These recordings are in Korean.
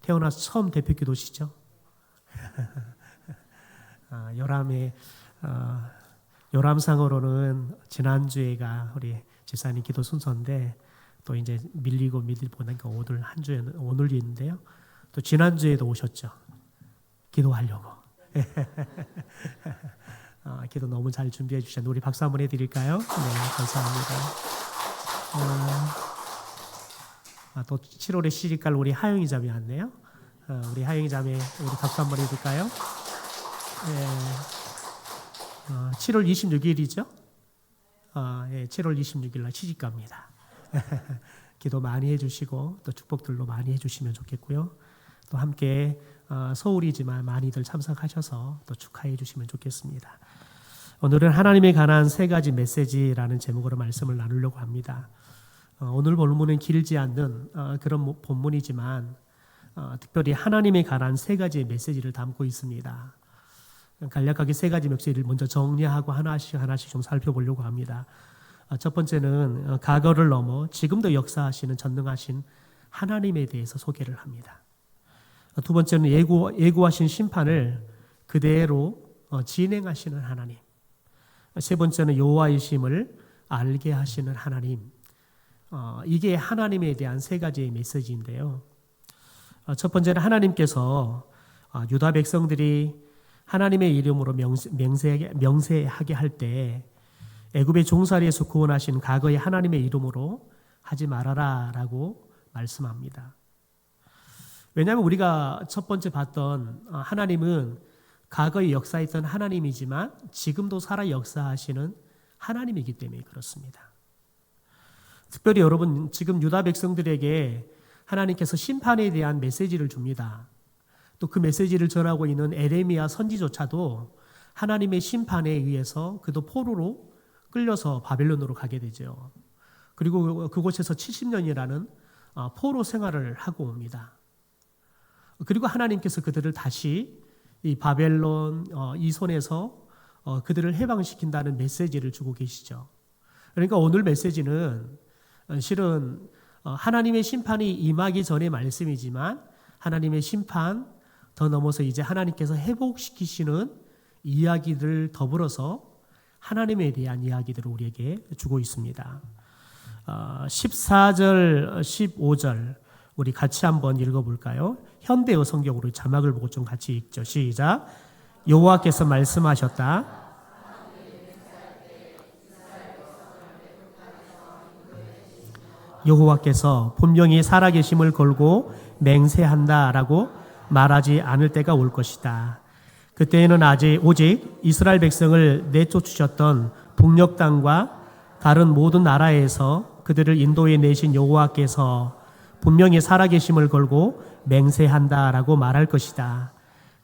태어나서 처음 대표 기도시죠. 요람상으로는 지난주에가 우리 집사님 기도 순서인데 또 이제 밀리고 보니까 오늘 한 주에는 오늘이 있는데요. 또 지난주에도 오셨죠. 기도하려고. 기도 너무 잘 준비해 주셨는데 우리 박수 한번 해드릴까요? 네, 감사합니다. 또 7월에 시집갈 우리 하영이 자매 왔네요. 우리 하영이 자매 우리 박수 한번 해줄까요? 네. 7월 26일이죠? 예, 7월 26일 날 시집갑니다. 기도 많이 해주시고 또 축복들로 많이 해주시면 좋겠고요. 또 함께 서울이지만 많이들 참석하셔서 또 축하해 주시면 좋겠습니다. 오늘은 하나님에 관한 세 가지 메시지라는 제목으로 말씀을 나누려고 합니다. 오늘 본문은 길지 않는 그런 본문이지만 특별히 하나님에 관한 세 가지의 메시지를 담고 있습니다. 간략하게 세 가지 메시지를 먼저 정리하고 하나씩 좀 살펴보려고 합니다. 첫 번째는 과거를 넘어 지금도 역사하시는 전능하신 하나님에 대해서 소개를 합니다. 두 번째는 예고하신 심판을 그대로 진행하시는 하나님. 세 번째는 여호와이심을 알게 하시는 하나님. 이게 하나님에 대한 세 가지의 메시지인데요. 첫 번째는 하나님께서 유다 백성들이 하나님의 이름으로 명세하게 할 때 애굽의 종살이에서 구원하신 과거의 하나님의 이름으로 하지 말아라 라고 말씀합니다. 왜냐하면 우리가 첫 번째 봤던 하나님은 과거에 역사했던 하나님이지만 지금도 살아 역사하시는 하나님이기 때문에 그렇습니다. 특별히 여러분 지금 유다 백성들에게 하나님께서 심판에 대한 메시지를 줍니다. 또 그 메시지를 전하고 있는 에레미야 선지조차도 하나님의 심판에 의해서 그도 포로로 끌려서 바벨론으로 가게 되죠. 그리고 그곳에서 70년이라는 포로 생활을 하고 옵니다. 그리고 하나님께서 그들을 다시 이 바벨론 이 손에서 그들을 해방시킨다는 메시지를 주고 계시죠. 그러니까 오늘 메시지는 실은 하나님의 심판이 임하기 전의 말씀이지만 하나님의 심판 더 넘어서 이제 하나님께서 회복시키시는 이야기들 더불어서 하나님에 대한 이야기들을 우리에게 주고 있습니다. 14절, 15절 우리 같이 한번 읽어볼까요? 현대어 성경으로 자막을 보고 좀 같이 읽죠. 시작. 여호와께서 말씀하셨다. 여호와께서 분명히 살아계심을 걸고 맹세한다라고 말하지 않을 때가 올 것이다. 그때에는 오직 이스라엘 백성을 내쫓으셨던 북녘 땅과 다른 모든 나라에서 그들을 인도해 내신 여호와께서 분명히 살아계심을 걸고 맹세한다라고 말할 것이다.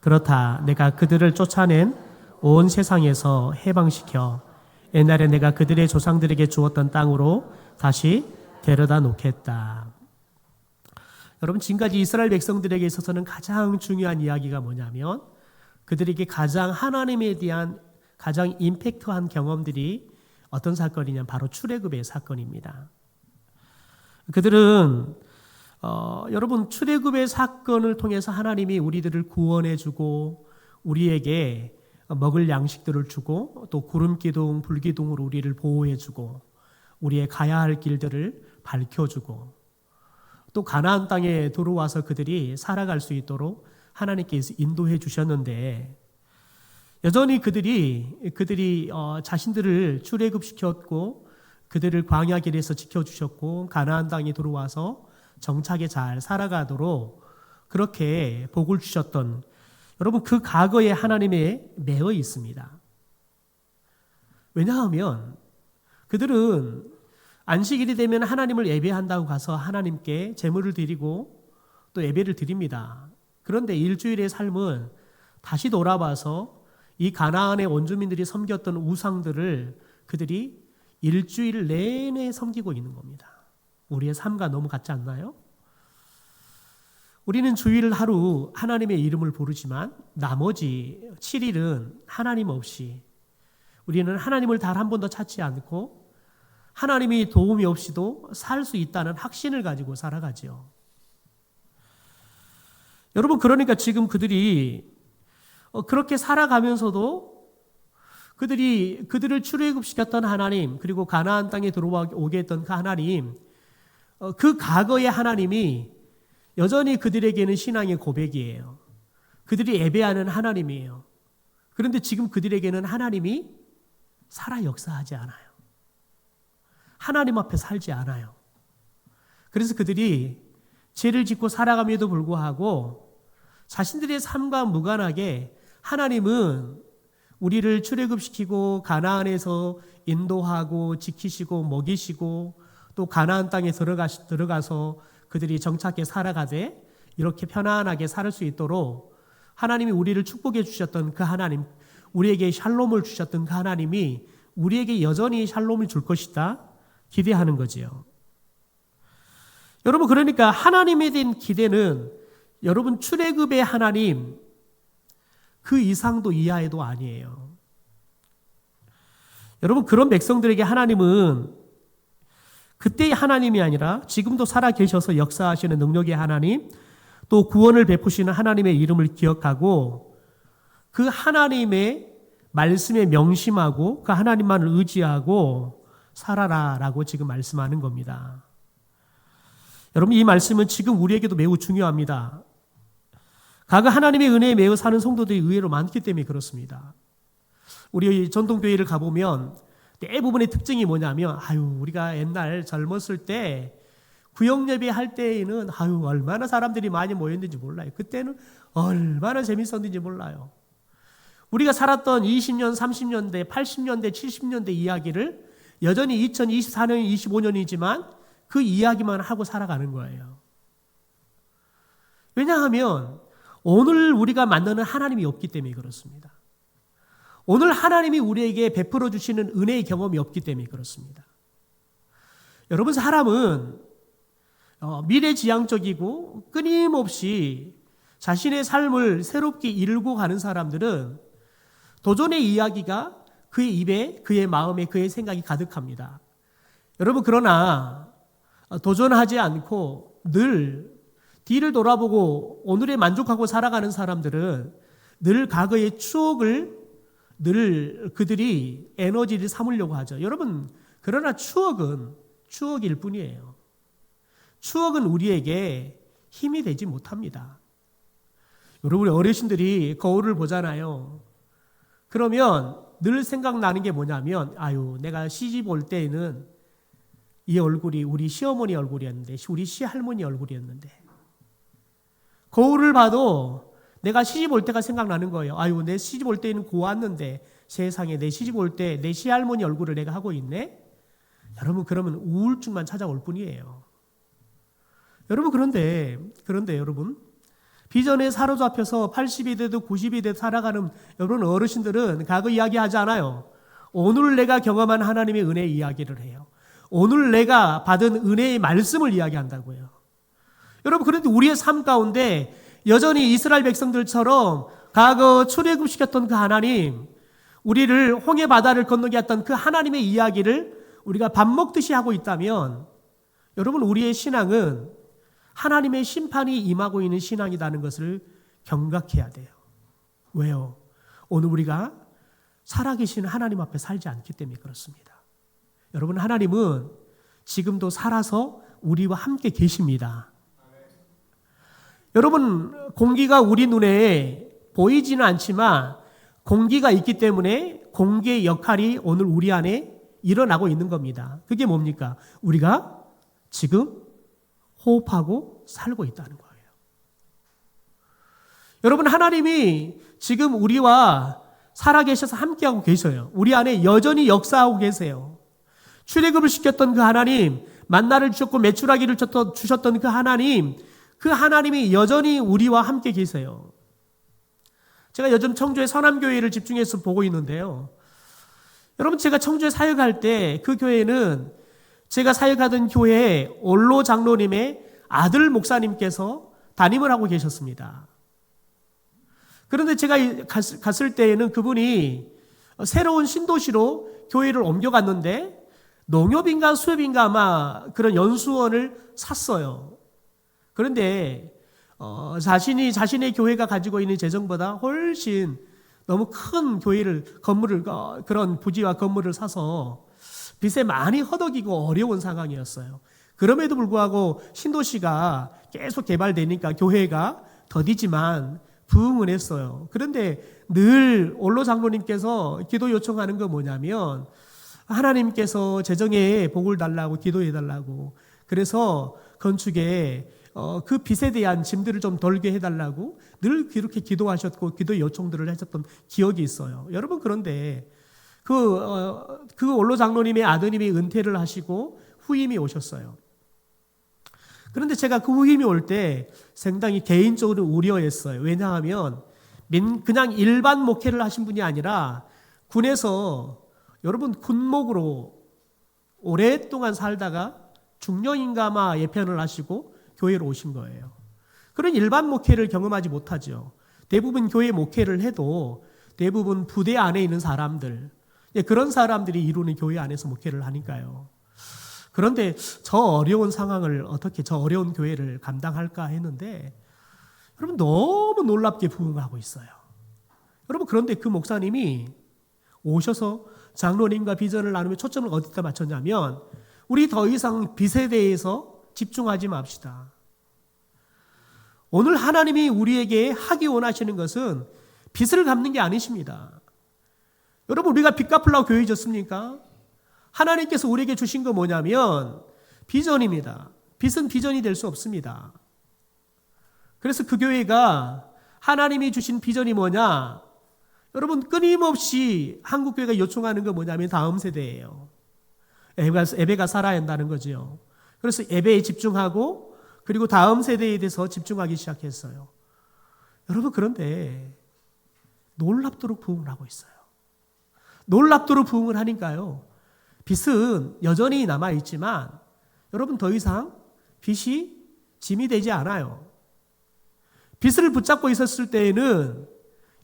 그렇다. 내가 그들을 쫓아낸 온 세상에서 해방시켜 옛날에 내가 그들의 조상들에게 주었던 땅으로 다시 데려다 놓겠다. 여러분 지금까지 이스라엘 백성들에게 있어서는 가장 중요한 이야기가 뭐냐면 그들에게 가장 하나님에 대한 가장 임팩트한 경험들이 어떤 사건이냐면 바로 출애굽의 사건입니다. 그들은 여러분 출애굽의 사건을 통해서 하나님이 우리들을 구원해주고 우리에게 먹을 양식들을 주고 또 구름기둥 불기둥으로 우리를 보호해주고 우리의 가야 할 길들을 밝혀주고 또 가나안 땅에 들어와서 그들이 살아갈 수 있도록 하나님께서 인도해 주셨는데 여전히 그들이 자신들을 출애굽시켰고 그들을 광야 길에서 지켜주셨고 가나안 땅에 들어와서 정착에 잘 살아가도록 그렇게 복을 주셨던 여러분 그 과거에 하나님에 매여 있습니다. 왜냐하면 그들은 안식일이 되면 하나님을 예배한다고 가서 하나님께 제물을 드리고 또 예배를 드립니다. 그런데 일주일의 삶은 다시 돌아봐서 이 가나안의 원주민들이 섬겼던 우상들을 그들이 일주일 내내 섬기고 있는 겁니다. 우리의 삶과 너무 같지 않나요? 우리는 주일 하루 하나님의 이름을 부르지만 나머지 7일은 하나님 없이 우리는 하나님을 단 한 번도 찾지 않고 하나님이 도움이 없이도 살 수 있다는 확신을 가지고 살아가죠. 여러분, 그러니까 지금 그들이 그렇게 살아가면서도 그들을 출애굽시켰던 하나님, 그리고 가나안 땅에 들어오게 했던 그 하나님, 그 과거의 하나님이 여전히 그들에게는 신앙의 고백이에요. 그들이 예배하는 하나님이에요. 그런데 지금 그들에게는 하나님이 살아 역사하지 않아요. 하나님 앞에 살지 않아요. 그래서 그들이 죄를 짓고 살아감에도 불구하고 자신들의 삶과 무관하게 하나님은 우리를 출애굽시키고 가나안에서 인도하고 지키시고 먹이시고 또 가나안 땅에 들어가서 그들이 정착해 살아가되 이렇게 편안하게 살 수 있도록 하나님이 우리를 축복해 주셨던 그 하나님, 우리에게 샬롬을 주셨던 그 하나님이 우리에게 여전히 샬롬을 줄 것이다 기대하는 거지요. 여러분, 그러니까 하나님에 대한 기대는 여러분 출애굽의 하나님 그 이상도 이하에도 아니에요. 여러분, 그런 백성들에게 하나님은 그때의 하나님이 아니라 지금도 살아계셔서 역사하시는 능력의 하나님, 또 구원을 베푸시는 하나님의 이름을 기억하고 그 하나님의 말씀에 명심하고 그 하나님만을 의지하고 살아라라고 지금 말씀하는 겁니다. 여러분, 이 말씀은 지금 우리에게도 매우 중요합니다. 과거 하나님의 은혜에 매우 사는 성도들이 의외로 많기 때문에 그렇습니다. 우리 전통교회를 가보면 대부분의 특징이 뭐냐면 우리가 옛날 젊었을 때 구역예배 할 때에는 얼마나 사람들이 많이 모였는지 몰라요. 그때는 얼마나 재밌었는지 몰라요. 우리가 살았던 20년, 30년대, 80년대, 70년대 이야기를 여전히 2024년, 25년이지만 그 이야기만 하고 살아가는 거예요. 왜냐하면 오늘 우리가 만나는 하나님이 없기 때문에 그렇습니다. 오늘 하나님이 우리에게 베풀어 주시는 은혜의 경험이 없기 때문에 그렇습니다. 여러분, 사람은 미래지향적이고 끊임없이 자신의 삶을 새롭게 이루고 가는 사람들은 도전의 이야기가 그의 입에, 그의 마음에, 그의 생각이 가득합니다. 여러분, 그러나 도전하지 않고 늘 뒤를 돌아보고 오늘에 만족하고 살아가는 사람들은 늘 과거의 추억을 늘 그들이 에너지를 삼으려고 하죠. 여러분, 그러나 추억은 추억일 뿐이에요. 추억은 우리에게 힘이 되지 못합니다. 여러분, 어르신들이 거울을 보잖아요. 그러면 늘 생각나는 게 뭐냐면 내가 시집 올 때에는 이 얼굴이 우리 시어머니 얼굴이었는데, 우리 시할머니 얼굴이었는데, 거울을 봐도 내가 시집 올 때가 생각나는 거예요. 내 시집 올 때는 고왔는데 세상에 내 시집 올 때 내 시할머니 얼굴을 내가 하고 있네? 여러분, 그러면 우울증만 찾아올 뿐이에요. 여러분, 그런데 여러분, 비전에 사로잡혀서 80이 돼도 90이 돼도 살아가는 여러분 어르신들은 과거 이야기하지 않아요. 오늘 내가 경험한 하나님의 은혜 이야기를 해요. 오늘 내가 받은 은혜의 말씀을 이야기한다고요. 여러분, 그런데 우리의 삶 가운데 여전히 이스라엘 백성들처럼 과거 출애굽시켰던 그 하나님, 우리를 홍해 바다를 건너게 했던 그 하나님의 이야기를 우리가 밥 먹듯이 하고 있다면 여러분, 우리의 신앙은 하나님의 심판이 임하고 있는 신앙이라는 것을 경각해야 돼요. 왜요? 오늘 우리가 살아계신 하나님 앞에 살지 않기 때문에 그렇습니다. 여러분, 하나님은 지금도 살아서 우리와 함께 계십니다. 여러분, 공기가 우리 눈에 보이지는 않지만 공기가 있기 때문에 공기의 역할이 오늘 우리 안에 일어나고 있는 겁니다. 그게 뭡니까? 우리가 지금 호흡하고 살고 있다는 거예요. 여러분, 하나님이 지금 우리와 살아계셔서 함께하고 계셔요. 우리 안에 여전히 역사하고 계세요. 출애굽을 시켰던 그 하나님, 만나를 주셨고 메추라기를 주셨던 그 하나님이 여전히 우리와 함께 계세요. 제가 요즘 청주의 선암교회를 집중해서 보고 있는데요. 여러분, 제가 청주에 사역할 때 그 교회는 제가 사역하던 교회에 올로 장로님의 아들 목사님께서 담임을 하고 계셨습니다. 그런데 제가 갔을 때에는 그분이 새로운 신도시로 교회를 옮겨갔는데 농협인가 수협인가 아마 그런 연수원을 샀어요. 그런데 자신의 교회가 가지고 있는 재정보다 훨씬 너무 큰 건물을 그런 부지와 건물을 사서 빚에 많이 허덕이고 어려운 상황이었어요. 그럼에도 불구하고 신도시가 계속 개발되니까 교회가 더디지만 부흥을 했어요. 그런데 늘 원로 장로님께서 기도 요청하는 건 뭐냐면 하나님께서 재정에 복을 달라고 기도해 달라고, 그래서 건축에 그 빚에 대한 짐들을 좀 덜게 해달라고 늘 그렇게 기도하셨고 기도 요청들을 하셨던 기억이 있어요. 여러분, 그런데 그 원로 장로님의 아드님이 은퇴를 하시고 후임이 오셨어요. 그런데 제가 그 후임이 올 때 상당히 개인적으로 우려했어요. 왜냐하면 그냥 일반 목회를 하신 분이 아니라 군에서 여러분 군목으로 오랫동안 살다가 중령인가마 예편을 하시고 교회로 오신 거예요. 그런 일반 목회를 경험하지 못하죠. 대부분 교회 목회를 해도 대부분 부대 안에 있는 사람들, 그런 사람들이 이루는 교회 안에서 목회를 하니까요. 그런데 저 어려운 상황을 어떻게 저 어려운 교회를 감당할까 했는데 여러분 너무 놀랍게 부흥하고 있어요. 여러분, 그런데 그 목사님이 오셔서 장로님과 비전을 나누며 초점을 어디다 맞췄냐면 우리 더 이상 빚에 대해서 집중하지 맙시다. 오늘 하나님이 우리에게 하기 원하시는 것은 빚을 갚는 게 아니십니다. 여러분, 우리가 빚 갚으려고 교회 졌습니까? 하나님께서 우리에게 주신 거 뭐냐면 비전입니다. 빚은 비전이 될 수 없습니다. 그래서 그 교회가 하나님이 주신 비전이 뭐냐? 여러분, 끊임없이 한국교회가 요청하는 거 뭐냐면 다음 세대예요. 예배가 살아야 한다는 거죠. 그래서 예배에 집중하고 그리고 다음 세대에 대해서 집중하기 시작했어요. 여러분, 그런데 놀랍도록 부흥을 하고 있어요. 놀랍도록 부흥을 하니까요. 빚은 여전히 남아있지만 여러분, 더 이상 빚이 짐이 되지 않아요. 빚을 붙잡고 있었을 때에는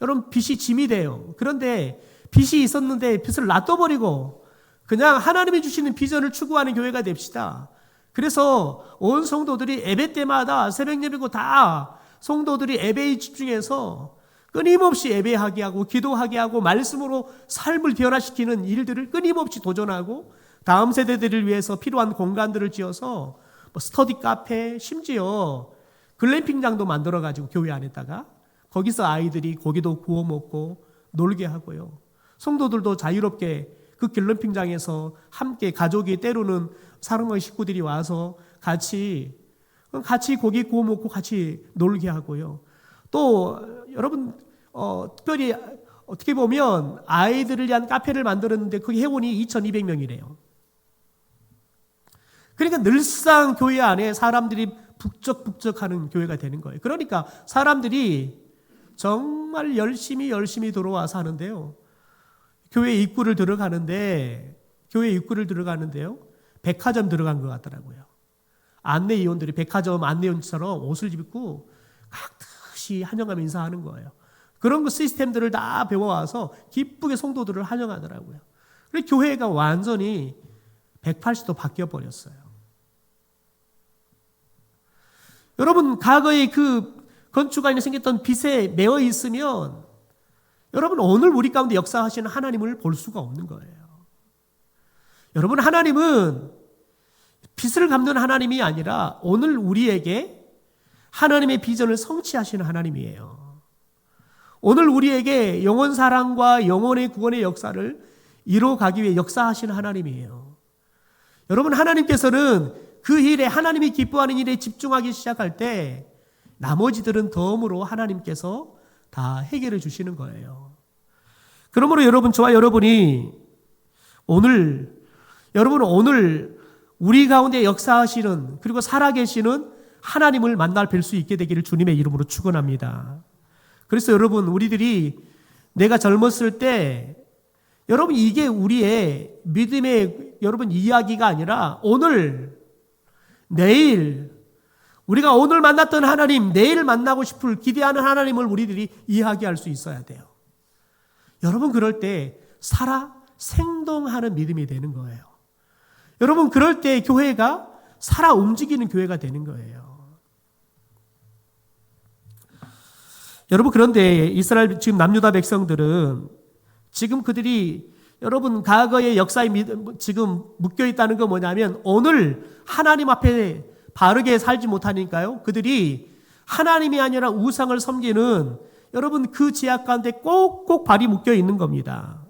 여러분 빚이 짐이 돼요. 그런데 빚이 있었는데 빚을 놔둬버리고 그냥 하나님이 주시는 비전을 추구하는 교회가 됩시다. 그래서 온 성도들이 예배 때마다 새벽 예배고 다 성도들이 예배에 집중해서 끊임없이 예배하게 하고 기도하게 하고 말씀으로 삶을 변화시키는 일들을 끊임없이 도전하고 다음 세대들을 위해서 필요한 공간들을 지어서 스터디 카페, 심지어 글램핑장도 만들어가지고 교회 안에다가 거기서 아이들이 고기도 구워 먹고 놀게 하고요. 성도들도 자유롭게 그 글램핑장에서 함께 가족이 때로는 사랑하는 식구들이 와서 같이 고기 구워 먹고 같이 놀게 하고요. 또 여러분 특별히 어떻게 보면 아이들을 위한 카페를 만들었는데 그 회원이 2,200명이래요. 그러니까 늘상 교회 안에 사람들이 북적북적하는 교회가 되는 거예요. 그러니까 사람들이 정말 열심히 들어와서 하는데요. 교회 입구를 들어가는데요. 백화점 들어간 것 같더라고요. 안내위원들이 백화점 안내위원처럼 옷을 입고 각듯이 환영하며 인사하는 거예요. 그런 그 시스템들을 다 배워와서 기쁘게 성도들을 환영하더라고요. 그래서 교회가 완전히 180도 바뀌어버렸어요. 여러분, 과거에 그 건축 안에 생겼던 빚에 매어 있으면 여러분 오늘 우리 가운데 역사하시는 하나님을 볼 수가 없는 거예요. 여러분, 하나님은 빚을 갚는 하나님이 아니라 오늘 우리에게 하나님의 비전을 성취하시는 하나님이에요. 오늘 우리에게 영원 사랑과 영원의 구원의 역사를 이루어가기 위해 역사하시는 하나님이에요. 여러분, 하나님께서는 그 일에 하나님이 기뻐하는 일에 집중하기 시작할 때 나머지들은 덤으로 하나님께서 다 해결해 주시는 거예요. 그러므로 여러분, 저와 여러분이 오늘 우리 가운데 역사하시는 그리고 살아계시는 하나님을 만날 뵐 수 있게 되기를 주님의 이름으로 축원합니다. 그래서 여러분, 우리들이 내가 젊었을 때 여러분 이게 우리의 믿음의 여러분 이야기가 아니라 오늘 내일 우리가 오늘 만났던 하나님, 내일 만나고 싶을 기대하는 하나님을 우리들이 이야기할 수 있어야 돼요. 여러분, 그럴 때 살아 생동하는 믿음이 되는 거예요. 여러분, 그럴 때 교회가 살아 움직이는 교회가 되는 거예요. 여러분, 그런데 이스라엘 지금 남유다 백성들은 지금 그들이 여러분 과거의 역사에 지금 묶여 있다는 건 뭐냐면 오늘 하나님 앞에 바르게 살지 못하니까요. 그들이 하나님이 아니라 우상을 섬기는 여러분 그 죄악 가운데 꼭꼭 발이 묶여 있는 겁니다.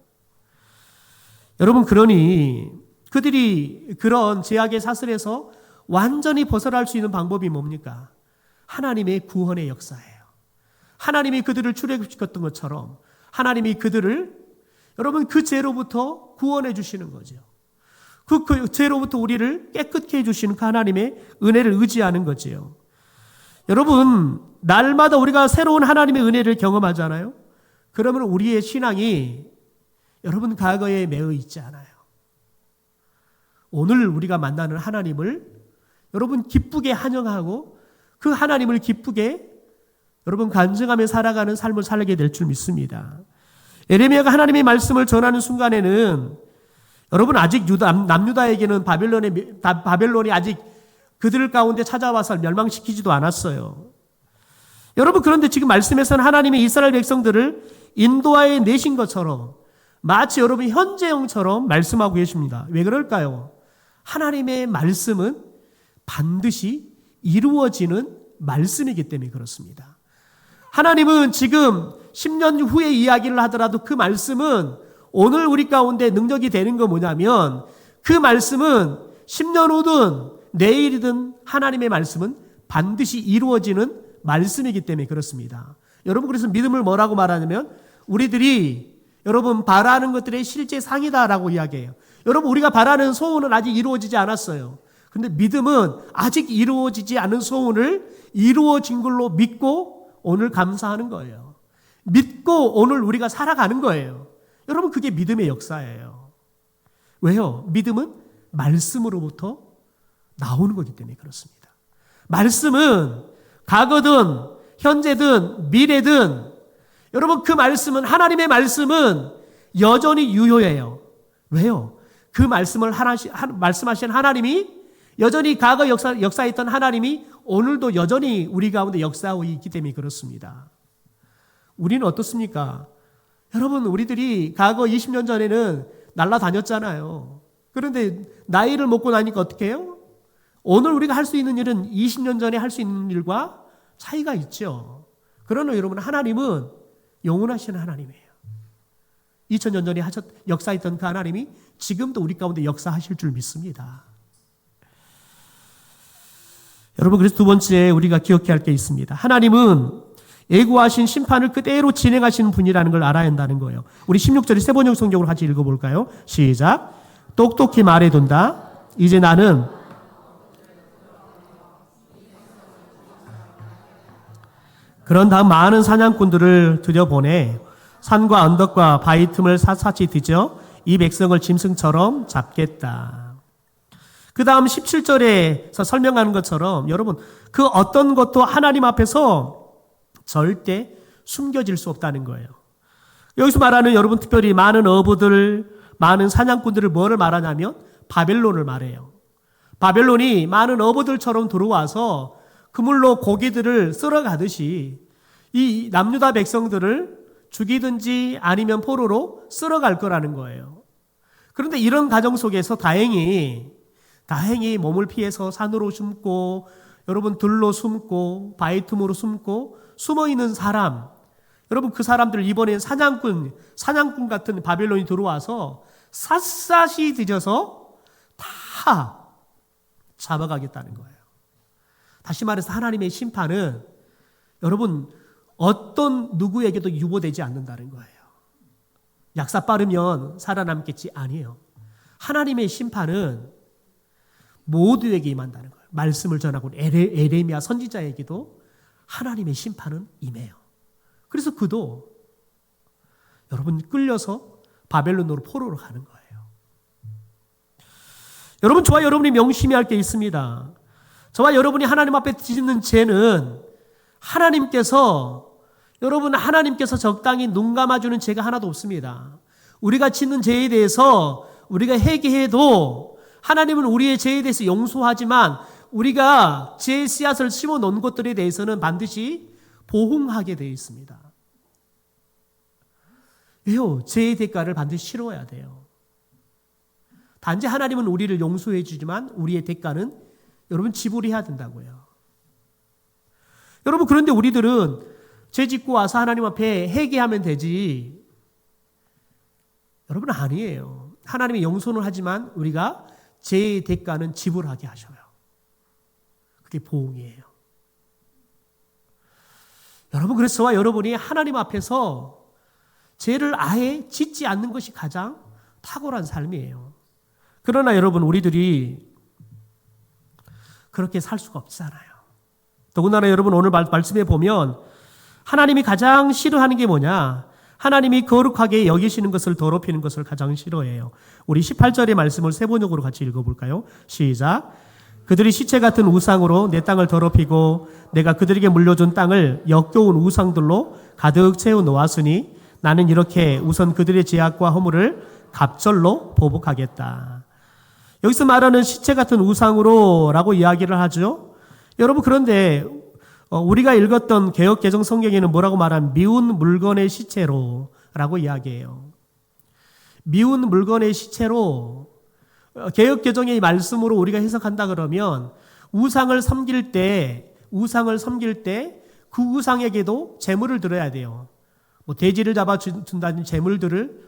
여러분, 그러니 그들이 그런 죄악의 사슬에서 완전히 벗어날 수 있는 방법이 뭡니까? 하나님의 구원의 역사예요. 하나님이 그들을 출애굽시켰던 것처럼 하나님이 그들을 여러분 그 죄로부터 구원해 주시는 거죠. 그 죄로부터 우리를 깨끗게 해주시는 그 하나님의 은혜를 의지하는 거지요. 여러분, 날마다 우리가 새로운 하나님의 은혜를 경험하잖아요. 그러면 우리의 신앙이 여러분 과거에 매여 있지 않아요. 오늘 우리가 만나는 하나님을 여러분 기쁘게 환영하고 그 하나님을 기쁘게 여러분 간증하며 살아가는 삶을 살게 될 줄 믿습니다. 예레미야가 하나님의 말씀을 전하는 순간에는 여러분 아직 남유다에게는 바벨론이 아직 그들 가운데 찾아와서 멸망시키지도 않았어요. 여러분, 그런데 지금 말씀에서는 하나님이 이스라엘 백성들을 인도하여 내신 것처럼 마치 여러분 현재형처럼 말씀하고 계십니다. 왜 그럴까요? 하나님의 말씀은 반드시 이루어지는 말씀이기 때문에 그렇습니다. 하나님은 지금 10년 후에 이야기를 하더라도 그 말씀은 오늘 우리 가운데 능력이 되는 건 뭐냐면 그 말씀은 10년 후든 내일이든 하나님의 말씀은 반드시 이루어지는 말씀이기 때문에 그렇습니다. 여러분, 그래서 믿음을 뭐라고 말하냐면 우리들이 여러분 바라는 것들의 실제 상이다라고 이야기해요. 여러분, 우리가 바라는 소원은 아직 이루어지지 않았어요. 근데 믿음은 아직 이루어지지 않은 소원을 이루어진 걸로 믿고 오늘 감사하는 거예요. 믿고 오늘 우리가 살아가는 거예요. 여러분, 그게 믿음의 역사예요. 왜요? 믿음은 말씀으로부터 나오는 거기 때문에 그렇습니다. 말씀은 과거든 현재든 미래든 여러분 그 말씀은 하나님의 말씀은 여전히 유효해요. 왜요? 그 말씀을 말씀하신 하나님이 여전히 과거 역사에 있던 하나님이 오늘도 여전히 우리 가운데 역사하고 있기 때문에 그렇습니다. 우리는 어떻습니까? 여러분, 우리들이 과거 20년 전에는 날아다녔잖아요. 그런데 나이를 먹고 나니까 어떻게 해요? 오늘 우리가 할 수 있는 일은 20년 전에 할 수 있는 일과 차이가 있죠. 그러나 여러분, 하나님은 영원하신 하나님이에요. 2000년 전에 역사했던 그 하나님이 지금도 우리 가운데 역사하실 줄 믿습니다. 여러분, 그래서 두 번째 우리가 기억해야 할 게 있습니다. 하나님은 예고하신 심판을 그대로 진행하시는 분이라는 걸 알아야 한다는 거예요. 우리 16절에 세 번역 성경으로 같이 읽어볼까요? 시작. 똑똑히 말해둔다. 이제 나는 그런 다음 많은 사냥꾼들을 들여보내 산과 언덕과 바위 틈을 샅샅이 뒤져 이 백성을 짐승처럼 잡겠다. 그 다음 17절에서 설명하는 것처럼 여러분 그 어떤 것도 하나님 앞에서 절대 숨겨질 수 없다는 거예요. 여기서 말하는 여러분 특별히 많은 어부들, 많은 사냥꾼들을 뭐를 말하냐면 바벨론을 말해요. 바벨론이 많은 어부들처럼 들어와서 그물로 고기들을 쓸어가듯이 이 남유다 백성들을 죽이든지 아니면 포로로 쓸어갈 거라는 거예요. 그런데 이런 과정 속에서 다행히 몸을 피해서 산으로 숨고 여러분 들로 숨고 바위 틈으로 숨고 숨어있는 사람, 여러분 그 사람들 이번엔 사냥꾼 같은 바벨론이 들어와서 샅샅이 뒤져서 다 잡아가겠다는 거예요. 다시 말해서 하나님의 심판은 여러분 어떤 누구에게도 유보되지 않는다는 거예요. 약사 빠르면 살아남겠지? 아니에요. 하나님의 심판은 모두에게 임한다는 거예요. 말씀을 전하고 에레미야 선지자에게도 하나님의 심판은 임해요. 그래서 그도 여러분 끌려서 바벨론으로 포로로 가는 거예요. 여러분, 저와 여러분이 명심해야 할 게 있습니다. 저와 여러분이 하나님 앞에 짓는 죄는 하나님께서 적당히 눈 감아주는 죄가 하나도 없습니다. 우리가 짓는 죄에 대해서 우리가 회개해도 하나님은 우리의 죄에 대해서 용서하지만 우리가 죄의 씨앗을 심어 놓은 것들에 대해서는 반드시 보응하게 되어 있습니다. 왜요? 죄의 대가를 반드시 치러야 돼요. 단지 하나님은 우리를 용서해 주지만 우리의 대가는 여러분 지불해야 된다고요. 여러분 그런데 우리들은 죄 짓고 와서 하나님 앞에 회개하면 되지. 여러분 아니에요. 하나님이 용서는 하지만 우리가 죄의 대가는 지불하게 하셔요. 그게 보응이에요. 여러분 그래서 저와 여러분이 하나님 앞에서 죄를 아예 짓지 않는 것이 가장 탁월한 삶이에요. 그러나 여러분 우리들이 그렇게 살 수가 없잖아요. 더군다나 여러분 오늘 말씀에 보면 하나님이 가장 싫어하는 게 뭐냐? 하나님이 거룩하게 여기시는 것을 더럽히는 것을 가장 싫어해요. 우리 18절의 말씀을 세 번역으로 같이 읽어볼까요? 시작. 그들이 시체 같은 우상으로 내 땅을 더럽히고 내가 그들에게 물려준 땅을 역겨운 우상들로 가득 채워 놓았으니 나는 이렇게 우선 그들의 죄악과 허물을 갑절로 보복하겠다. 여기서 말하는 시체 같은 우상으로 라고 이야기를 하죠. 여러분 그런데 우리가 읽었던 개역개정 성경에는 뭐라고 말하면 미운 물건의 시체로 라고 이야기해요. 미운 물건의 시체로 개역개정의 말씀으로 우리가 해석한다 그러면 우상을 섬길 때 그 우상에게도 제물을 드려야 돼요. 뭐 돼지를 잡아준다는 제물들을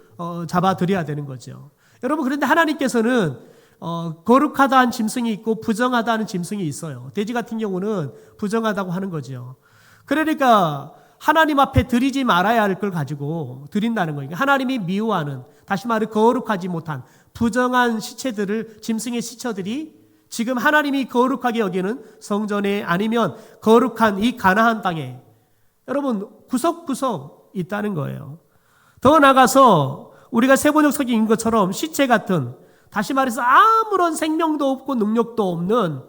잡아드려야 되는 거죠. 여러분 그런데 하나님께서는 거룩하다는 짐승이 있고 부정하다는 짐승이 있어요. 돼지 같은 경우는 부정하다고 하는 거죠. 그러니까 하나님 앞에 드리지 말아야 할 걸 가지고 드린다는 거예요. 하나님이 미워하는, 다시 말해 거룩하지 못한 부정한 시체들을, 짐승의 시체들이 지금 하나님이 거룩하게 여기는 성전에 아니면 거룩한 이 가나안 땅에 여러분 구석구석 있다는 거예요. 더 나아가서 우리가 세번역 성경인 것처럼 시체 같은, 다시 말해서 아무런 생명도 없고 능력도 없는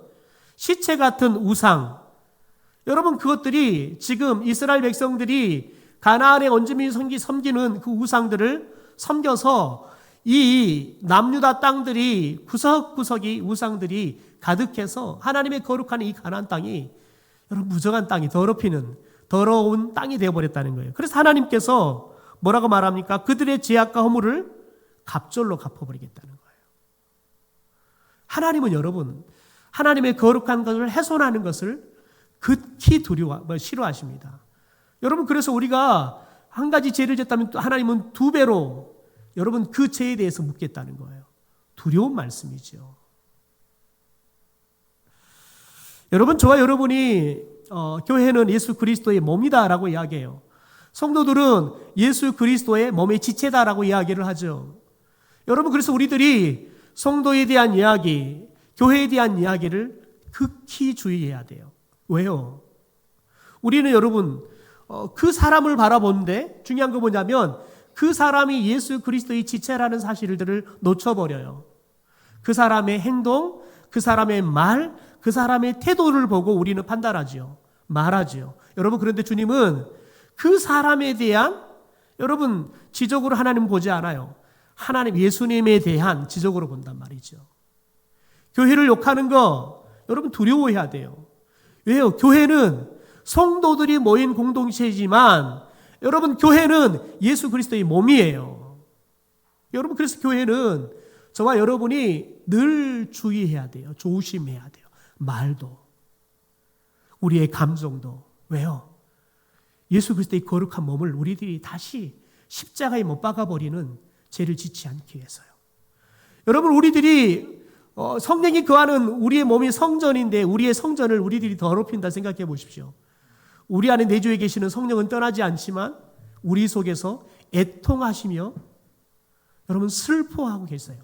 시체 같은 우상, 여러분 그것들이 지금 이스라엘 백성들이 가나안의 원주민이 섬기는 그 우상들을 섬겨서 이 남유다 땅들이 구석구석이 우상들이 가득해서 하나님의 거룩한 이 가나안 땅이 여러분 무정한 땅이 더러운 땅이 되어버렸다는 거예요. 그래서 하나님께서 뭐라고 말합니까? 그들의 죄악과 허물을 갑절로 갚아버리겠다는 거예요. 하나님은 여러분 하나님의 거룩한 것을 훼손하는 것을 극히 싫어하십니다. 여러분 그래서 우리가 한 가지 죄를 졌다면 하나님은 2배로 여러분 그 죄에 대해서 묻겠다는 거예요. 두려운 말씀이죠. 여러분 저와 여러분이 교회는 예수 그리스도의 몸이다라고 이야기해요. 성도들은 예수 그리스도의 몸의 지체다라고 이야기를 하죠. 여러분 그래서 우리들이 성도에 대한 이야기, 교회에 대한 이야기를 극히 주의해야 돼요. 왜요? 우리는 여러분 그 사람을 바라보는데 중요한 거 뭐냐면 그 사람이 예수 그리스도의 지체라는 사실들을 놓쳐버려요. 그 사람의 행동, 그 사람의 말, 그 사람의 태도를 보고 우리는 판단하죠. 말하죠. 여러분 그런데 주님은 그 사람에 대한 여러분 지적으로 하나님 보지 않아요. 하나님 예수님에 대한 지적으로 본단 말이죠. 교회를 욕하는 거 여러분 두려워해야 돼요. 왜요? 교회는 성도들이 모인 공동체이지만 여러분 교회는 예수 그리스도의 몸이에요. 여러분 그래서 교회는 저와 여러분이 늘 주의해야 돼요. 조심해야 돼요. 말도 우리의 감정도. 왜요? 예수 그리스도의 거룩한 몸을 우리들이 다시 십자가에 못 박아버리는 죄를 짓지 않기 위해서요. 여러분 우리들이 성령이 거하는 우리의 몸이 성전인데 우리의 성전을 우리들이 더럽힌다 생각해 보십시오. 우리 안에 내주에 계시는 성령은 떠나지 않지만 우리 속에서 애통하시며 여러분 슬퍼하고 계세요.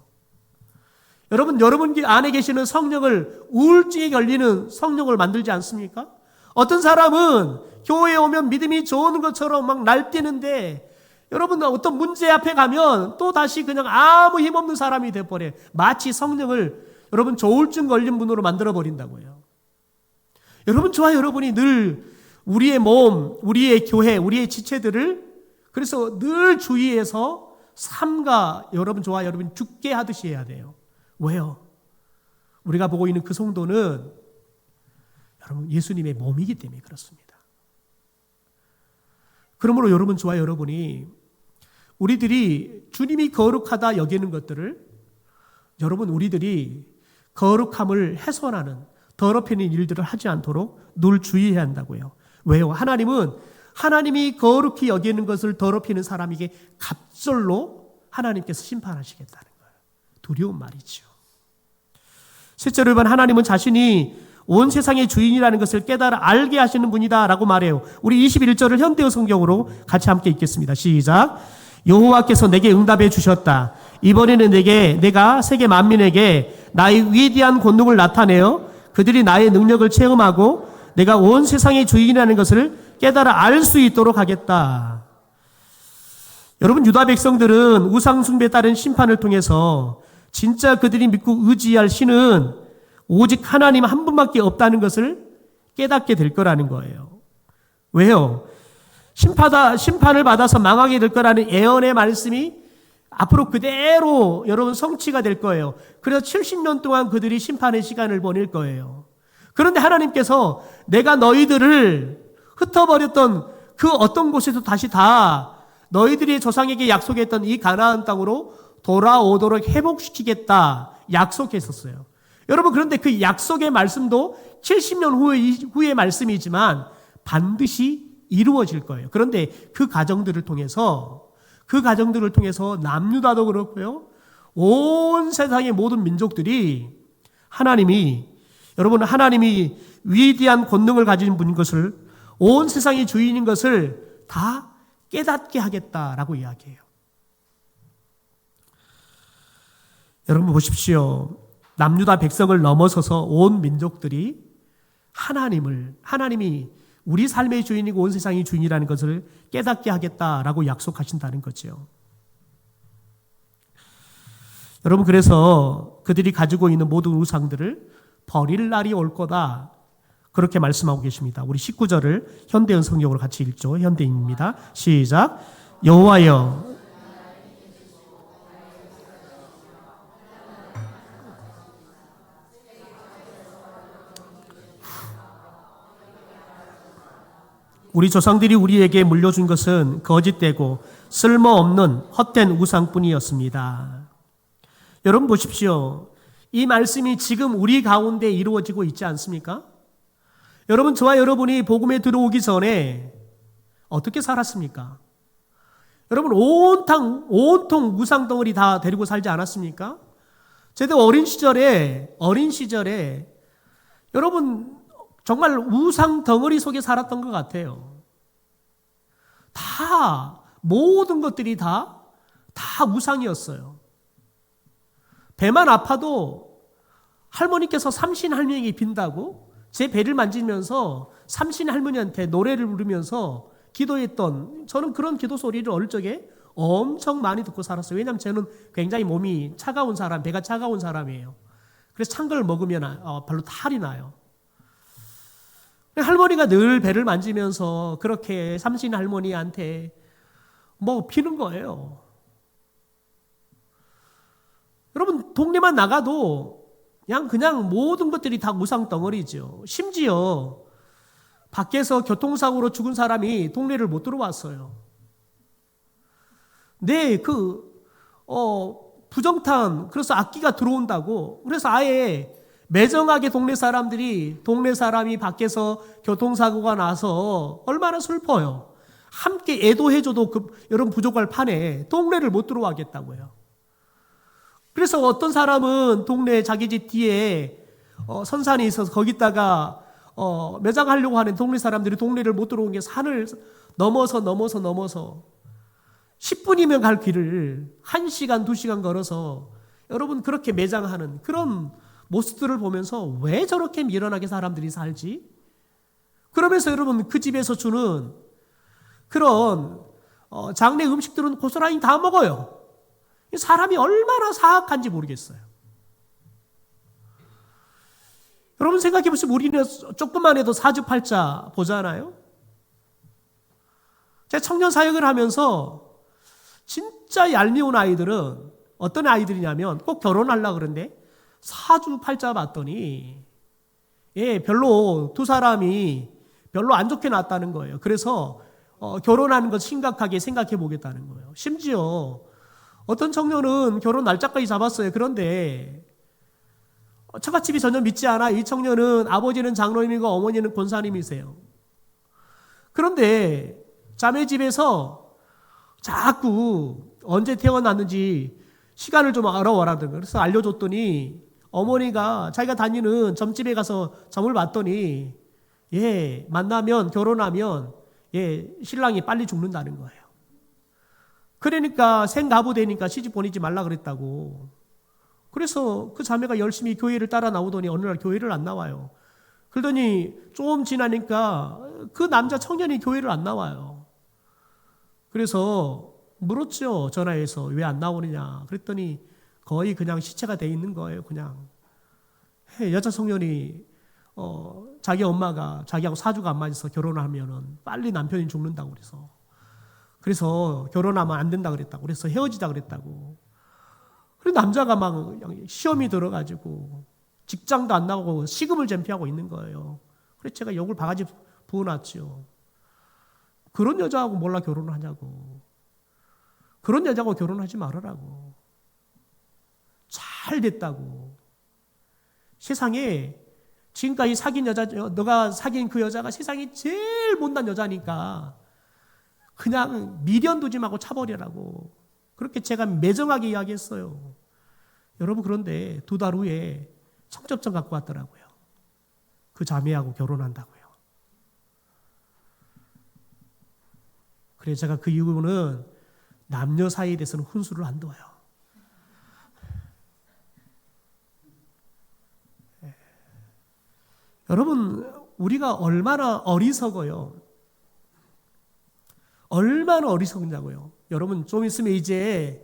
여러분 안에 계시는 성령을 우울증에 걸리는 성령을 만들지 않습니까? 어떤 사람은 교회에 오면 믿음이 좋은 것처럼 막 날뛰는데 여러분 어떤 문제 앞에 가면 또 다시 그냥 아무 힘없는 사람이 돼버려요. 마치 성령을 여러분 조울증 걸린 분으로 만들어버린다고요. 여러분 저와 여러분이 늘 우리의 몸, 우리의 교회, 우리의 지체들을 그래서 늘 주의해서 삼가 여러분 저와 여러분 죽게 하듯이 해야 돼요. 왜요? 우리가 보고 있는 그 성도는 여러분 예수님의 몸이기 때문에 그렇습니다. 그러므로 여러분, 저와 여러분이 우리들이 주님이 거룩하다 여기는 것들을 여러분 우리들이 거룩함을 훼손하는 더럽히는 일들을 하지 않도록 늘 주의해야 한다고요. 왜요? 하나님이 거룩히 여기는 것을 더럽히는 사람에게 갑절로 하나님께서 심판하시겠다는 거예요. 두려운 말이죠. 실제로 여러분, 하나님은 자신이 온 세상의 주인이라는 것을 깨달아 알게 하시는 분이다라고 말해요. 우리 21절을 현대어 성경으로 같이 함께 읽겠습니다. 시작. 여호와께서 내게 응답해 주셨다. 이번에는 내가 세계 만민에게 나의 위대한 권능을 나타내어 그들이 나의 능력을 체험하고 내가 온 세상의 주인이라는 것을 깨달아 알 수 있도록 하겠다. 여러분, 유다 백성들은 우상 숭배에 따른 심판을 통해서 진짜 그들이 믿고 의지할 신은 오직 하나님 한 분밖에 없다는 것을 깨닫게 될 거라는 거예요. 왜요? 심판을 받아서 망하게 될 거라는 예언의 말씀이 앞으로 그대로 여러분 성취가 될 거예요. 그래서 70년 동안 그들이 심판의 시간을 보낼 거예요. 그런데 하나님께서 내가 너희들을 흩어버렸던 그 어떤 곳에서 다시 다 너희들이 조상에게 약속했던 이 가나안 땅으로 돌아오도록 회복시키겠다 약속했었어요. 여러분, 그런데 그 약속의 말씀도 70년 후의 말씀이지만 반드시 이루어질 거예요. 그런데 그 과정들을 통해서 남유다도 그렇고요, 온 세상의 모든 민족들이 하나님이 위대한 권능을 가진 분인 것을, 온 세상의 주인인 것을 다 깨닫게 하겠다라고 이야기해요. 여러분 보십시오. 남유다 백성을 넘어서서 온 민족들이 하나님이 우리 삶의 주인이고 온 세상의 주인이라는 것을 깨닫게 하겠다라고 약속하신다는 거죠. 여러분, 그래서 그들이 가지고 있는 모든 우상들을 버릴 날이 올 거다, 그렇게 말씀하고 계십니다. 우리 19절을 현대인 성경으로 같이 읽죠. 현대인입니다. 시작. 여호와여, 우리 조상들이 우리에게 물려준 것은 거짓되고 쓸모없는 헛된 우상뿐이었습니다. 여러분 보십시오. 이 말씀이 지금 우리 가운데 이루어지고 있지 않습니까? 여러분, 저와 여러분이 복음에 들어오기 전에 어떻게 살았습니까? 여러분, 온통 우상덩어리 다 데리고 살지 않았습니까? 저도 어린 시절에 여러분 정말 우상덩어리 속에 살았던 것 같아요. 모든 것들이 다 우상이었어요. 배만 아파도 할머니께서 삼신 할머니에게 빈다고 제 배를 만지면서 삼신 할머니한테 노래를 부르면서 기도했던, 저는 그런 기도 소리를 어릴 적에 엄청 많이 듣고 살았어요. 왜냐하면 저는 굉장히 몸이 차가운 사람, 배가 차가운 사람이에요. 그래서 찬 걸 먹으면 발로 탈이 나요. 할머니가 늘 배를 만지면서 그렇게 삼신 할머니한테 피는 거예요. 여러분, 동네만 나가도 그냥 모든 것들이 다 우상 덩어리죠. 심지어 밖에서 교통사고로 죽은 사람이 동네를 못 들어왔어요. 부정탄, 그래서 악기가 들어온다고, 그래서 아예 매정하게 동네 사람이 밖에서 교통사고가 나서 얼마나 슬퍼요. 함께 애도해줘도 여러분 부족할 판에 동네를 못 들어가겠다고요. 그래서 어떤 사람은 동네 자기 집 뒤에 선산이 있어서 거기다가 매장하려고 하는 동네 사람들이 동네를 못 들어온 게 산을 넘어서 10분이면 갈 길을 1시간, 2시간 걸어서 여러분 그렇게 매장하는 그런 모습들을 보면서 왜 저렇게 미련하게 사람들이 살지? 그러면서 여러분 그 집에서 주는 그런 장례 음식들은 고스란히 다 먹어요. 사람이 얼마나 사악한지 모르겠어요. 여러분 생각해 보시면 우리는 조금만 해도 사주팔자 보잖아요. 제가 청년 사역을 하면서 진짜 얄미운 아이들은 어떤 아이들이냐면 꼭 결혼하려고 그러는데 사주팔자 봤더니 별로 두 사람이 별로 안 좋게 났다는 거예요. 그래서 결혼하는 것 심각하게 생각해 보겠다는 거예요. 심지어 어떤 청년은 결혼 날짜까지 잡았어요. 그런데 처갓집이 전혀 믿지 않아. 이 청년은 아버지는 장로님이고 어머니는 권사님이세요. 그런데 자매 집에서 자꾸 언제 태어났는지 시간을 좀 알아와라는 거예요. 그래서 알려줬더니 어머니가 자기가 다니는 점집에 가서 점을 봤더니 만나면 결혼하면 신랑이 빨리 죽는다는 거예요. 그러니까 생가부 되니까 시집 보내지 말라 그랬다고. 그래서 그 자매가 열심히 교회를 따라 나오더니 어느 날 교회를 안 나와요. 그러더니 좀 지나니까 그 남자 청년이 교회를 안 나와요. 그래서 물었죠. 전화해서 왜 안 나오느냐. 그랬더니 거의 그냥 시체가 돼 있는 거예요. 그냥 여자 청년이 자기 엄마가 자기하고 사주가 안 맞아서 결혼하면은 빨리 남편이 죽는다고 그래서 결혼하면 안 된다 그랬다고. 그래서 헤어지자 그랬다고. 그래서 남자가 막 시험이 들어가지고 직장도 안 나가고 시금을 잼피하고 있는 거예요. 그래서 제가 욕을 바가지 부어놨죠. 그런 여자하고 몰라 결혼을 하냐고. 그런 여자하고 결혼하지 말아라고. 잘 됐다고. 세상에 지금까지 사귄 여자, 너가 사귄 그 여자가 세상에 제일 못난 여자니까 그냥 미련 두지 말고 차버리라고. 그렇게 제가 매정하게 이야기했어요. 여러분, 그런데 2달 후에 청첩장 갖고 왔더라고요. 그 자매하고 결혼한다고요. 그래서 제가 그 이후로는 남녀 사이에 대해서는 훈수를 안 둬요. 여러분, 우리가 얼마나 어리석어요. 얼마나 어리석냐고요. 여러분, 좀 있으면 이제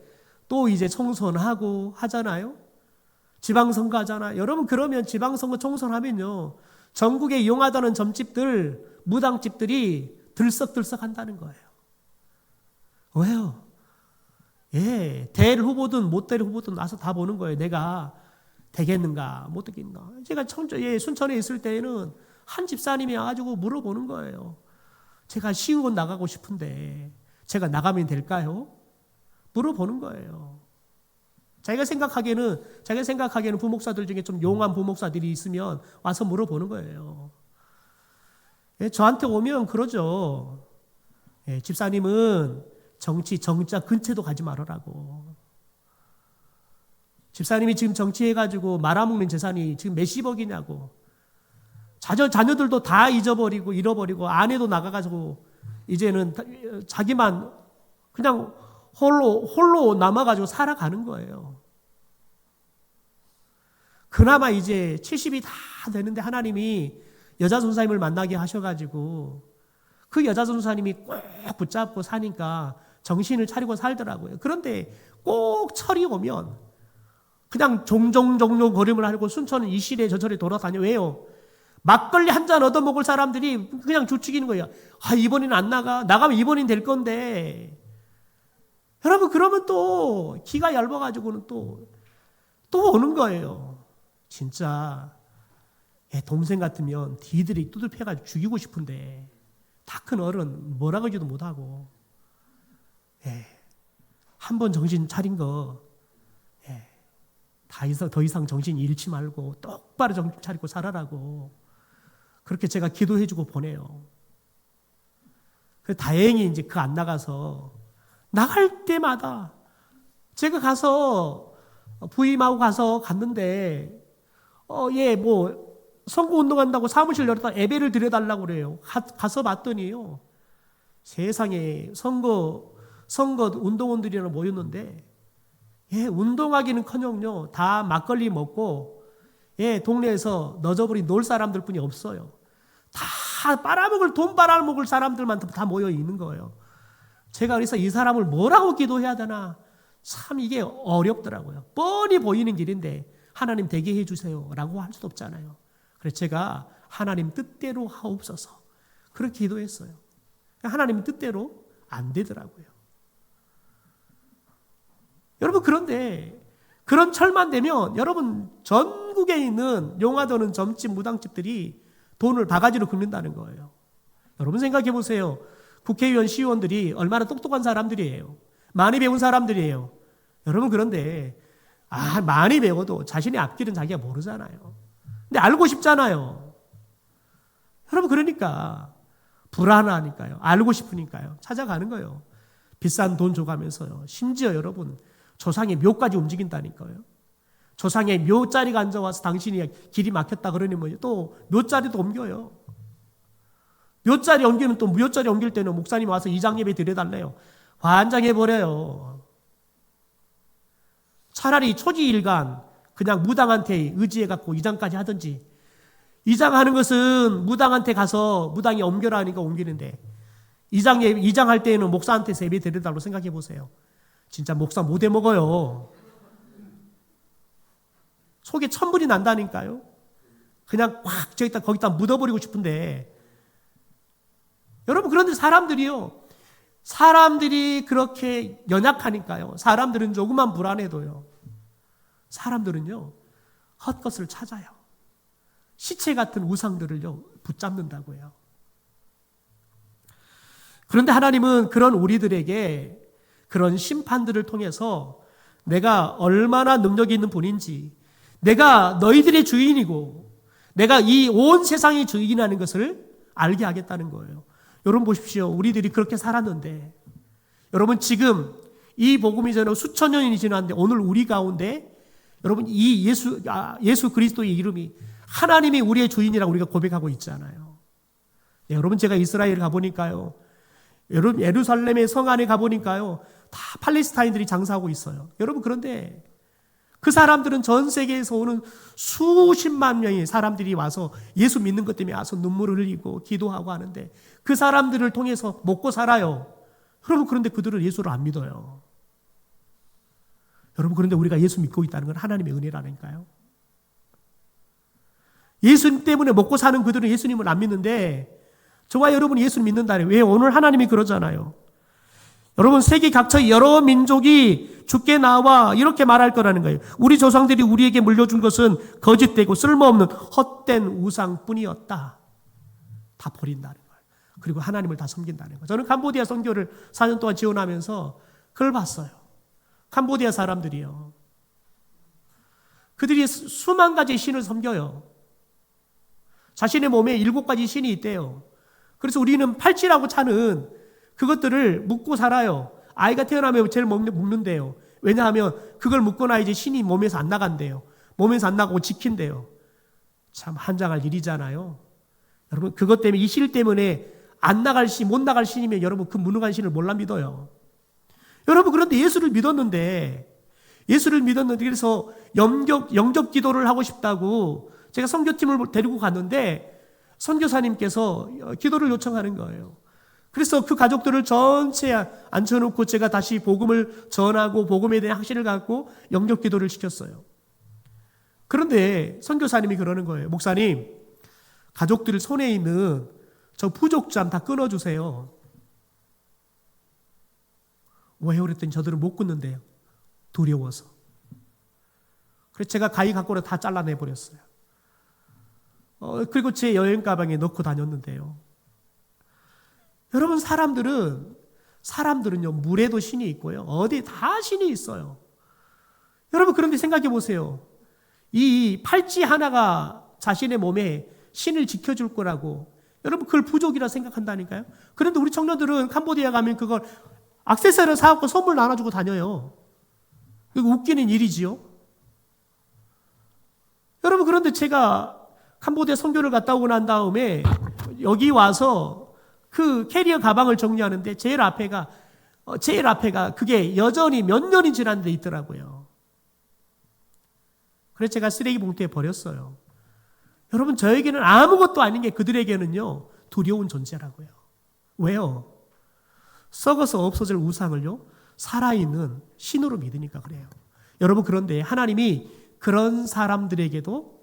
총선하고 하잖아요. 지방선거 하잖아요. 여러분, 그러면 지방선거 총선하면요, 전국에 이용하다는 점집들, 무당집들이 들썩들썩 한다는 거예요. 왜요? 될 후보든 못 될 후보든 나서 다 보는 거예요. 내가 되겠는가 못 되겠는가. 제가 순천에 있을 때에는 한 집사님이 와가지고 물어보는 거예요. 제가 시의원 나가고 싶은데 제가 나가면 될까요? 물어보는 거예요. 자기가 생각하기에는 부목사들 중에 좀 용한 부목사들이 있으면 와서 물어보는 거예요. 저한테 오면 그러죠. 집사님은 정치자 근처도 가지 말아라고. 집사님이 지금 정치해가지고 말아먹는 재산이 지금 몇십억이냐고. 자녀들도 다 잃어버리고 아내도 나가가지고 이제는 자기만 그냥 홀로 남아가지고 살아가는 거예요. 그나마 이제 70이 다 되는데 하나님이 여자 선사님을 만나게 하셔가지고 그 여자 선사님이 꼭 붙잡고 사니까 정신을 차리고 살더라고요. 그런데 꼭 철이 오면 그냥 종종 걸음을 하고 순천은 이 시대 저 시대 돌아다녀. 왜요? 막걸리 한 잔 얻어먹을 사람들이 그냥 주축이는 거예요. 이번에는 안 나가면 이번엔 될 건데. 여러분, 그러면 또 기가 얇아가지고는 또 오는 거예요. 진짜 동생 같으면 뒤들이 두들펴가지고 죽이고 싶은데 다 큰 어른 뭐라고 하지도 못하고 한 번 정신 차린 거 더 이상 정신 잃지 말고 똑바로 정신 차리고 살아라고 그렇게 제가 기도해주고 보내요. 다행히 이제 안 나가서 나갈 때마다 제가 가서 부임하고 갔는데 선거 운동한다고 사무실 열었다 예배를 드려달라고 그래요. 가서 봤더니요, 세상에 선거 운동원들이랑 모였는데 운동하기는커녕요 다 막걸리 먹고 동네에서 너저분이 놀 사람들 뿐이 없어요. 다 돈 빨아먹을 사람들만 다 모여 있는 거예요. 제가 그래서 이 사람을 뭐라고 기도해야 되나 참 이게 어렵더라고요. 뻔히 보이는 길인데 하나님 되게 해주세요 라고 할 수도 없잖아요. 그래서 제가 하나님 뜻대로 하옵소서 그렇게 기도했어요. 하나님 뜻대로 안 되더라고요. 여러분, 그런데 그런 철만 되면 여러분 전국에 있는 용화도는 점집 무당집들이 돈을 바가지로 긁는다는 거예요. 여러분 생각해 보세요. 국회의원, 시의원들이 얼마나 똑똑한 사람들이에요. 많이 배운 사람들이에요. 여러분, 그런데 많이 배워도 자신의 앞길은 자기가 모르잖아요. 근데 알고 싶잖아요. 여러분, 그러니까 불안하니까요. 알고 싶으니까요. 찾아가는 거예요. 비싼 돈 줘가면서요. 심지어 여러분, 조상의 묘까지 움직인다니까요. 조상의 묘자리가 앉아와서 당신이 길이 막혔다 그러니 뭐예요? 또 묘자리도 옮겨요. 묘자리 옮기면 또 묘자리 옮길 때는 목사님 와서 이장 예배 드려달래요. 환장해버려요. 차라리 초지일간 그냥 무당한테 의지해갖고 이장까지 하든지, 이장하는 것은 무당한테 가서 무당이 옮겨라 하니까 옮기는데, 이장할 때에는 목사한테 예배 드려달라고 생각해 보세요. 진짜 목사 못 해먹어요. 속에 천불이 난다니까요. 그냥 꽉 거기다 묻어버리고 싶은데, 여러분, 그런데 사람들이 그렇게 연약하니까요. 사람들은 조금만 불안해도요. 사람들은요, 헛것을 찾아요. 시체 같은 우상들을요, 붙잡는다고요. 그런데 하나님은 그런 우리들에게 그런 심판들을 통해서 내가 얼마나 능력이 있는 분인지, 내가 너희들의 주인이고 내가 이 온 세상의 주인이라는 것을 알게 하겠다는 거예요. 여러분 보십시오. 우리들이 그렇게 살았는데, 여러분 지금 이 복음이 전에 수천 년이 지났는데 오늘 우리 가운데 여러분 이 예수 그리스도의 이름이 하나님이 우리의 주인이라고 우리가 고백하고 있잖아요. 네, 여러분 제가 이스라엘 가보니까요. 여러분 예루살렘의 성 안에 가보니까요. 다 팔레스타인들이 장사하고 있어요. 여러분 그런데 그 사람들은 전 세계에서 오는 수십만 명의 사람들이 와서 예수 믿는 것 때문에 와서 눈물을 흘리고 기도하고 하는데 그 사람들을 통해서 먹고 살아요. 여러분 그런데 그들은 예수를 안 믿어요. 여러분 그런데 우리가 예수 믿고 있다는 건 하나님의 은혜라니까요. 예수님 때문에 먹고 사는 그들은 예수님을 안 믿는데 저와 여러분이 예수를 믿는다니 왜 오늘 하나님이 그러잖아요. 여러분 세계 각처의 여러 민족이 주께 나와 이렇게 말할 거라는 거예요. 우리 조상들이 우리에게 물려준 것은 거짓되고 쓸모없는 헛된 우상뿐이었다. 다 버린다는 거예요. 그리고 하나님을 다 섬긴다는 거예요. 저는 캄보디아 선교를 4년 동안 지원하면서 그걸 봤어요. 캄보디아 사람들이요. 그들이 수만 가지 신을 섬겨요. 자신의 몸에 7가지 신이 있대요. 그래서 우리는 팔찌라고 차는 그것들을 묶고 살아요. 아이가 태어나면 제일 묶는데요. 왜냐하면 그걸 묶고 나야지 신이 몸에서 안 나간대요. 몸에서 안 나가고 지킨대요. 참 한장할 일이잖아요. 여러분 그것 때문에 이 실 때문에 안 나갈 신, 못 나갈 신이면 여러분 그 무능한 신을 몰라 믿어요. 여러분 그런데 예수를 믿었는데 그래서 영접 기도를 하고 싶다고 제가 선교팀을 데리고 갔는데 선교사님께서 기도를 요청하는 거예요. 그래서 그 가족들을 전체 앉혀놓고 제가 다시 복음을 전하고 복음에 대한 확신을 갖고 영접 기도를 시켰어요. 그런데 선교사님이 그러는 거예요. 목사님, 가족들 손에 있는 저 부족잠 다 끊어주세요. 왜요? 그랬더니 저들은 못 끊는데요. 두려워서. 그래서 제가 가위 갖고는 다 잘라내버렸어요. 그리고 제 여행 가방에 넣고 다녔는데요. 여러분 사람들은요 물에도 신이 있고요. 어디 다 신이 있어요. 여러분 그런데 생각해 보세요. 이 팔찌 하나가 자신의 몸에 신을 지켜줄 거라고 여러분 그걸 부족이라 생각한다니까요. 그런데 우리 청년들은 캄보디아 가면 그걸 액세서리를 사갖고 선물 나눠주고 다녀요. 이거 웃기는 일이지요. 여러분 그런데 제가 캄보디아 선교를 갔다 오고 난 다음에 여기 와서 그 캐리어 가방을 정리하는데 제일 앞에가 그게 여전히 몇 년이 지난 데 있더라고요. 그래서 제가 쓰레기 봉투에 버렸어요. 여러분 저에게는 아무것도 아닌 게 그들에게는요 두려운 존재라고요. 왜요? 썩어서 없어질 우상을요 살아있는 신으로 믿으니까 그래요. 여러분 그런데 하나님이 그런 사람들에게도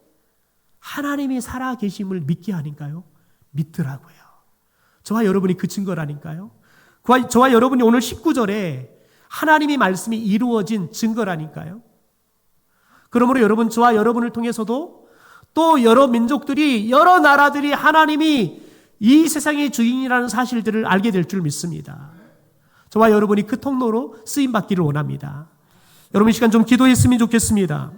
하나님이 살아계심을 믿게 하니까요 믿더라고요. 저와 여러분이 그 증거라니까요. 저와 여러분이 오늘 19절에 하나님의 말씀이 이루어진 증거라니까요. 그러므로 여러분 저와 여러분을 통해서도 또 여러 민족들이 여러 나라들이 하나님이 이 세상의 주인이라는 사실들을 알게 될 줄 믿습니다. 저와 여러분이 그 통로로 쓰임받기를 원합니다. 여러분 이 시간 좀 기도했으면 좋겠습니다.